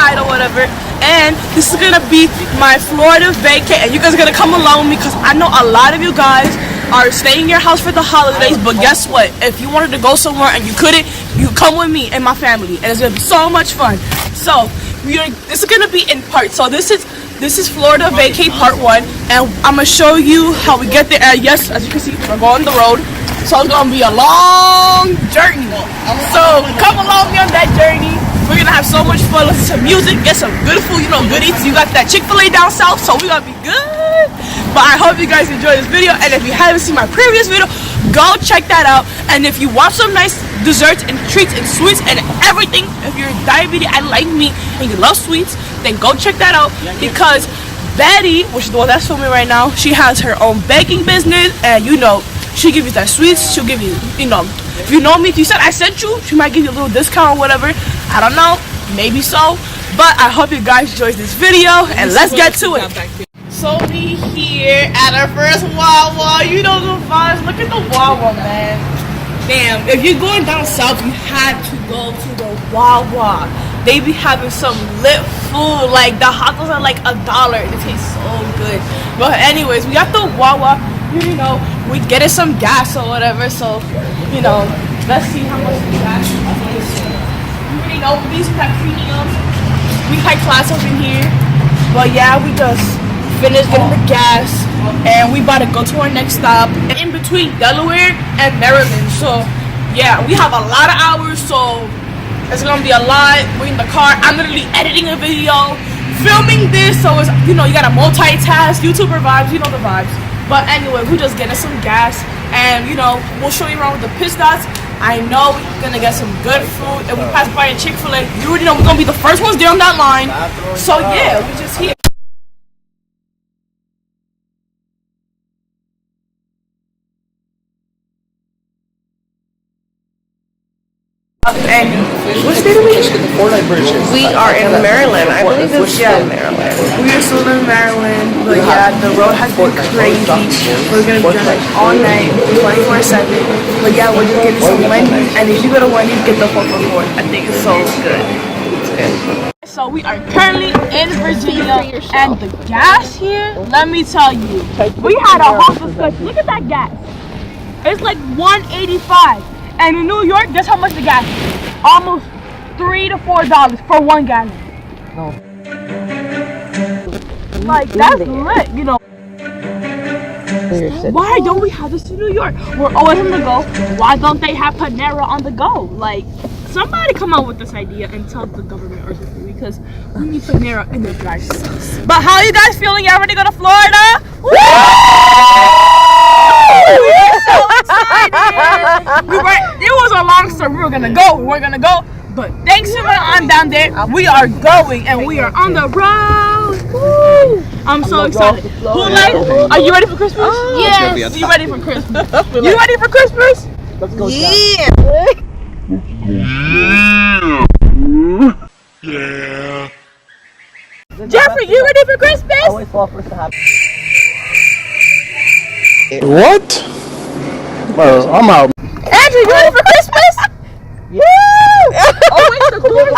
outside or whatever. And this is gonna be my Florida vacay, and you guys are gonna come along with me because I know a lot of you guys are staying in your house for the holidays. But guess what? If you wanted to go somewhere and you couldn't, you come with me and my family, and it's gonna be so much fun. So this is gonna be in parts. So this is Florida vacay part 1, and I'm gonna show you how we get there. Yes, as you can see, we're going the road, so it's gonna be a long journey. So come along on that journey. We're gonna have so much fun, listen to music, get some good food, good eats. You got that Chick-fil-A down south, so we're gonna be good. But I hope you guys enjoy this video, and if you haven't seen my previous video, go check that out. And if you want some nice desserts and treats and sweets and everything, if you're diabetic and like me and you love sweets, then go check that out, because Betty, which is the one that's filming right now, she has her own baking business, and she'll give you that sweets. She'll give you, if you know me, if you said I sent you, she might give you a little discount or whatever. I don't know, maybe so. But I hope you guys enjoyed this video, and let's get to it. So we here at our first Wawa. You know the vibes. Look at the Wawa, man. Damn, if you're going down south, you have to go to the Wawa. They be having some lit food. Like the hot dogs are like $1. It tastes so good. But anyways, we got the Wawa. We getting some gas or whatever. So, let's see how much gas. You already know these have premiums. We high class up in here. But yeah, we just finished getting the gas, and we about to go to our next stop in between Delaware and Maryland. So yeah, we have a lot of hours, so it's gonna be a lot. We're in the car. I'm literally editing a video, filming this, so it's you gotta multitask. YouTuber vibes, you know the vibes. But anyway, we're just getting some gas, and we'll show you around with the pit stops. I know we're gonna get some good food, and we pass by a Chick-fil-A. You already know we're gonna be the first ones there on that line. So yeah, we're just here. And what state are we in? We are in Maryland. I believe it's Maryland. We are still in Maryland, but yeah, the road has been crazy. We're gonna be driving all night, 24/7. But yeah, we're just getting some Wendy's, and if you go to Wendy's, get the 444. I think it's so good. It's good. So we are currently in Virginia, and the gas here, let me tell you, we had a whole discussion. Look at that gas. It's like $1.85. And in New York, guess how much the gas is? Almost $3 to $4 for 1 gallon. No. Like, that's lit, Why don't we have this in New York? We're always on the go. Why don't they have Panera on the go? Like, somebody come up with this idea and tell the government or something, because we need Panera in the drive-thru. But how are you guys feeling? You ready to go to Florida? Woo! We are so excited. It was a long story. We were gonna go, but thanks to my aunt down there, we are going, and we are on the road. Woo! I'm so excited. Are you ready for Christmas? Yes. You ready for Christmas? You ready for Christmas? Let's go. Yeah. Yeah. Jeffrey, you ready for Christmas? I always fall first to happen. What? Well, I'm out. Andrew, you ready for Christmas? Yeah. Oh wait, the door's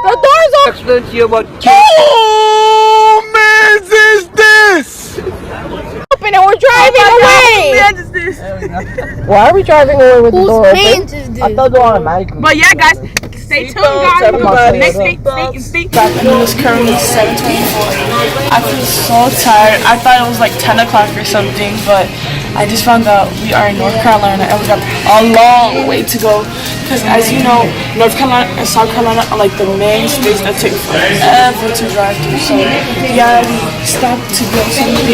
the door's open. Explain to you about. Oh man, is this? Open and we're driving away. Why are we driving away with the door open? Whose man's is this? I thought it was automatically. But yeah, guys, stay tuned, guys. Next stay. It's currently 7:24. I feel so tired. I thought it was like 10 o'clock or something, but I just found out we are in North Carolina and we got a long way to go. Because as you know, North Carolina and South Carolina are like the main states that take forever to drive through. So yeah, we stopped to get something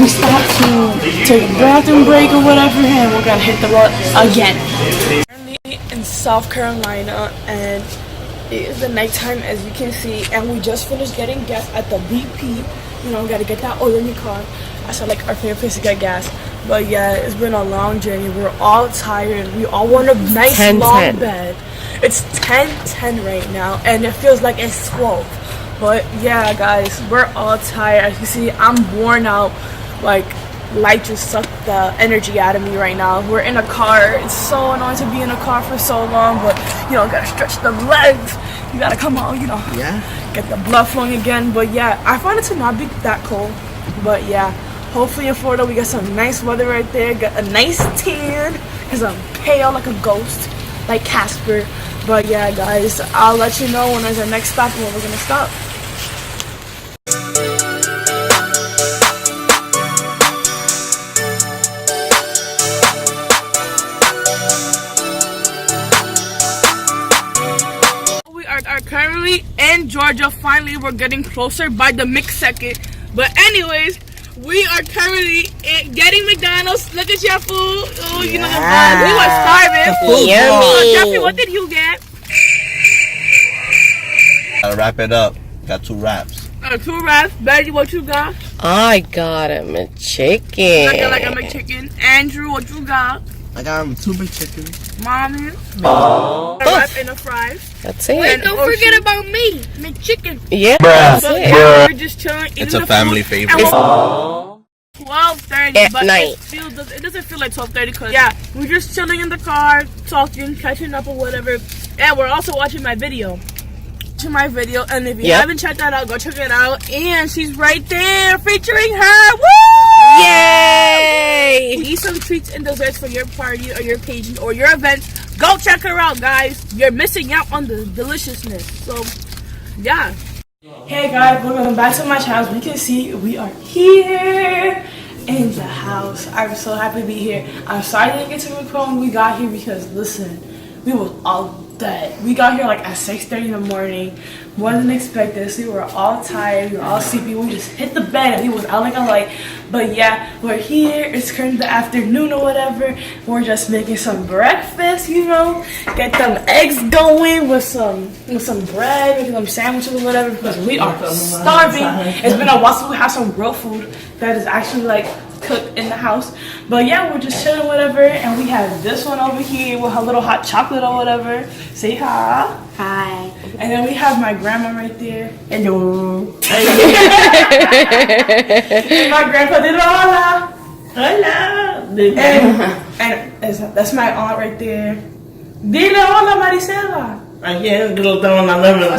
we stopped to take a bathroom break or whatever, and we're gonna hit the road again. In South Carolina, and it is the nighttime, as you can see, and we just finished getting gas at the BP. We gotta get that oil in your car. I said like our favorite place to get gas. But yeah, it's been a long journey. We're all tired. We all want a nice long bed. It's 10:10 right now, and it feels like it's 12. But yeah, guys, we're all tired. As you see, I'm worn out. Like, light just sucked the energy out of me right now. We're in a car. It's so annoying to be in a car for so long, but you know, gotta stretch the legs. You gotta come on, you know, get the blood flowing again. But yeah, I find it to not be that cold. But yeah, hopefully in Florida we get some nice weather right there. Get a nice tan, because I'm pale like a ghost, like Casper. But yeah, guys, I'll let you know when there's our next stop and when we're gonna stop. Are currently in Georgia. Finally, we're getting closer by the mid-second. But anyways, we are currently getting McDonald's. Look at your food. Oh, you know the vibe. We were starving. Yummy. Jeffrey, what did you get? Gotta wrap it up. Got 2 wraps. 2 wraps. Betty, what you got? I got him a chicken. I got like a McChicken. Andrew, what you got? I got 2 big chickens. Mommy. A wrap and a fries. That's it. Wait, don't forget about me. McChicken. Yeah. So yeah, we're just chilling. It's a family favorite. 12:30 At but night. It doesn't feel like 12:30 because yeah, we're just chilling in the car, talking, catching up or whatever. And we're also watching my video. And if you haven't checked that out, go check it out. And she's right there featuring her. Woo! Yay! Need some treats and desserts for your party or your pageant or your event. Go check her out, guys. You're missing out on the deliciousness. So yeah. Hey guys, welcome back to my channel. As we can see, we are here in the house. I'm so happy to be here. I'm sorry I didn't get to record when we got here because listen, we was all dead. We got here like at 6:30 in the morning. More than expected. So we were all tired, we were all sleepy. We just hit the bed and we was out like a light. But yeah, we're here. It's currently the afternoon or whatever. We're just making some breakfast, you know. Get them eggs going with some bread, making some sandwiches or whatever because we are starving. It's been a while since we have some real food that is actually like cooked in the house. But yeah, we're just chilling whatever, and we have this one over here with her little hot chocolate or whatever. Say hi. Hi. And then we have my grandma right there. Hello. And my grandpa did hola. Hola. And that's my aunt right there. Dile hola, Marisela. Again, gritando la nueva.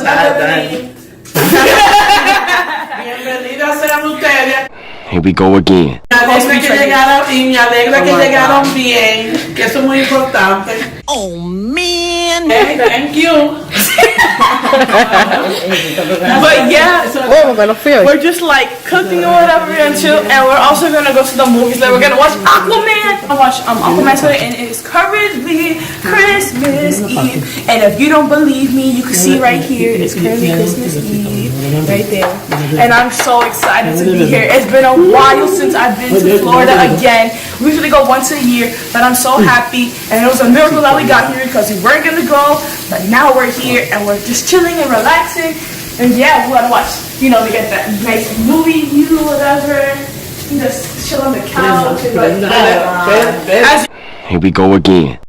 Bienvenidas sean ustedes. Here we go again. Me alegra que llegaron y me alegra que llegaron bien, que eso es muy importante. Oh man. Hey, thank you. But yeah, we're just like cooking or whatever and chill, and we're also gonna go to the movies. Like we're gonna watch Aquaman. I watch Aquaman today, and it's currently Christmas Eve. And if you don't believe me, you can see right here. It's currently Christmas Eve, right there. And I'm so excited to be here. It's been a while since I've been to Florida again. We usually go once a year, but I'm so happy, and it was a miracle that we got here because we weren't gonna go, but now we're here and we're just chilling and relaxing. And yeah, we gotta watch, you know, we get that nice movie view or whatever. You just chill on the couch and like, Here we go again.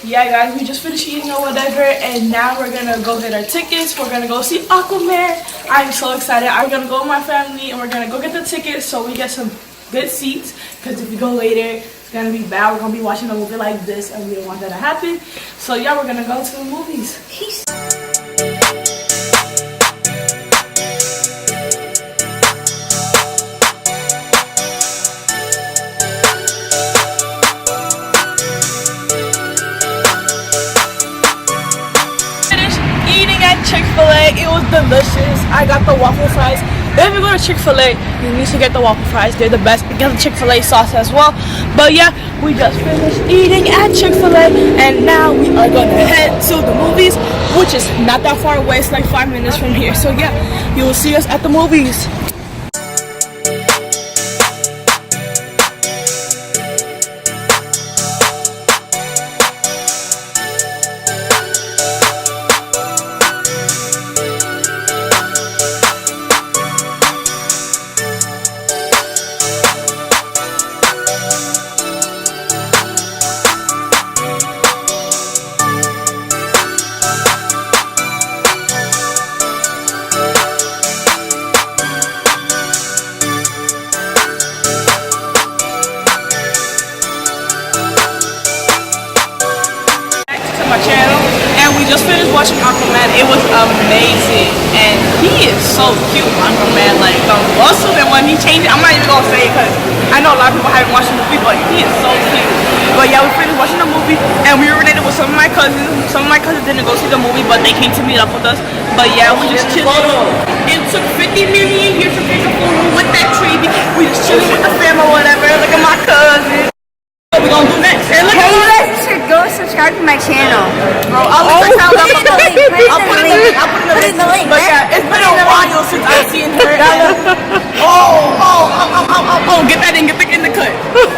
yeah, guys, we just finished eating or whatever, and now we're gonna go get our tickets. We're gonna go see Aquaman. I'm so excited. I'm gonna go with my family, and we're gonna go get the tickets so we get some good seats. Because if we go later, it's gonna be bad. We're gonna be watching a movie like this, and we don't want that to happen. So yeah, we're gonna go to the movies. Peace. Chick-fil-A, it was delicious. I got the waffle fries. If you go to Chick-fil-A, you need to get the waffle fries. They're the best. You get the Chick-fil-A sauce as well. But yeah, we just finished eating at Chick-fil-A, and now we are gonna head to the movies, which is not that far away. It's like 5 minutes from here. So yeah, you will see us at the movies. watching Aquaman. It was amazing, and he is so cute, Aquaman. Like the muscle, and when he changed it, I'm not even gonna say it because I know a lot of people haven't watched the movie, but he is so cute. But yeah, we finished watching the movie, and we related with some of my cousins. Some of my cousins didn't go see the movie, but they came to meet up with us. But yeah, we just chilling. It took 50 million years to take a photo with that tree. We just chilling with the fam or whatever. Look at my cousin. What we gonna do next? And look Hey, at you guys should go subscribe to my channel. bro. I'll put the link. I'll put it in the link. I'll put it in the link. But yeah, it's been a while since I've seen her. Oh, get that in, get the cut.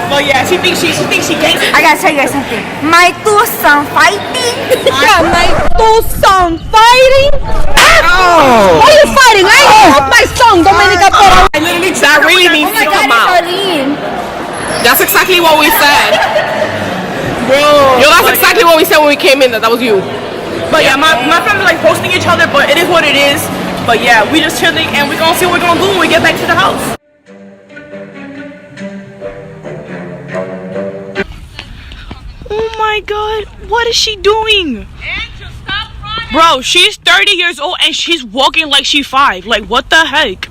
But yeah, she thinks she gangsta. I gotta tell you guys something. My twosome fighting. Yeah, my two son fighting. Oh. Why are you fighting? My son, Dominica Pera. I literally, that really needs to come out. Arlene. That's exactly what we said. Bro. Yo, that's exactly what we said when we came in. That was you. But yeah, my family like posting each other, but it is what it is. But yeah, we just chilling and we gonna see what we're gonna do when we get back to the house. Oh my god, what is she doing? Bro, she's 30 years old and she's walking like she's 5. Like, what the heck?